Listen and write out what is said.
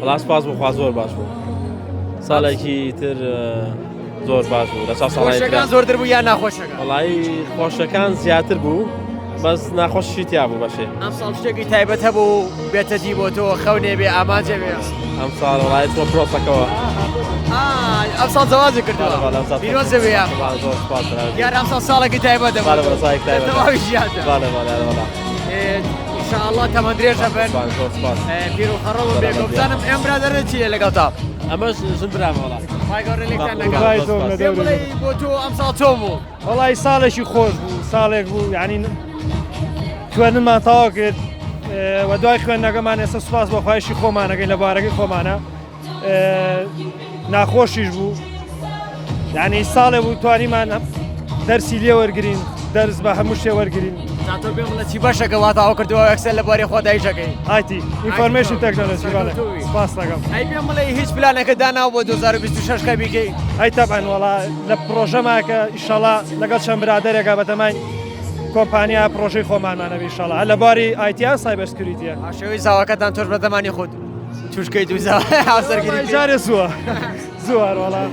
وڵا سپاس بخوا زۆر باش بوو ساڵێکی تر زۆر باش بوو لە چاو خۆشەکان ساڵی زۆرتر بوو یا ناخۆشەکان وڵی خۆشەکان زیاتر بوو بەس ناخۆشی تیا بوو بەشێ ئەم ساڵ شتێکی تایبەت هەبوو بێتە دی بۆ تۆ خەونێ بێ ئامانجێ بێ ئەم ساڵ وڵی تۆ پرۆسەکەەوە ئەم ساڵ زەواجی کردووە پیرۆزە بێ زۆر سپاس دیارە ئەم ساڵ ساڵێکی تایبەت ئینشاءالله تەمەند درێژە بن پیر و خەڕەوە بێ گۆبزانم ئەم برادەرە چییە لەگەڵ تا ئەمەش ژن برامە وڵا بڵێ بۆ تۆ ئەم ساڵ چۆن بوو وڵی ساڵێکی خۆش بوو ساڵێک بوو یعنی خوێنمان تەواو کرد و دوای خوێندنەکەمان ئێستا سوپاس بە خوایشی خۆمانەکەی لە بارەکەی خۆمانە ناخۆشیش بوو یعنی ساڵێ بوو توانیمان دەرسی لێ وەرگرین دەرس بە هەموو شتێ وەرگرین تۆ پێم بڵێ چی بەشەکە وا تاوا کردووە ئەکسەر لە بارەی خۆداییشەکەی ئایتی ئینفۆرمێشن تەکنۆلۆژی بەڵێ سپاس دەکەم ئەی پێم بڵێ هیچ پلانێکە داناو بۆ 2026 کە بیکەی ئەی تەبعەن وەڵا لە پرۆژەماکە ئیشەڵا لەگەڵ چەند برادەرێکە بەتەمای کۆمپانیا پرۆژەی خۆمانمانەبی ئیشەڵا هەر لە باری ئایتیا سایبەر سکیوریتیە شێوەی زاواکەتان تۆش بەتەمانی خۆت توشکەی دوو زاوای هاوسەرگیری جارێ زووە زووە وەڵا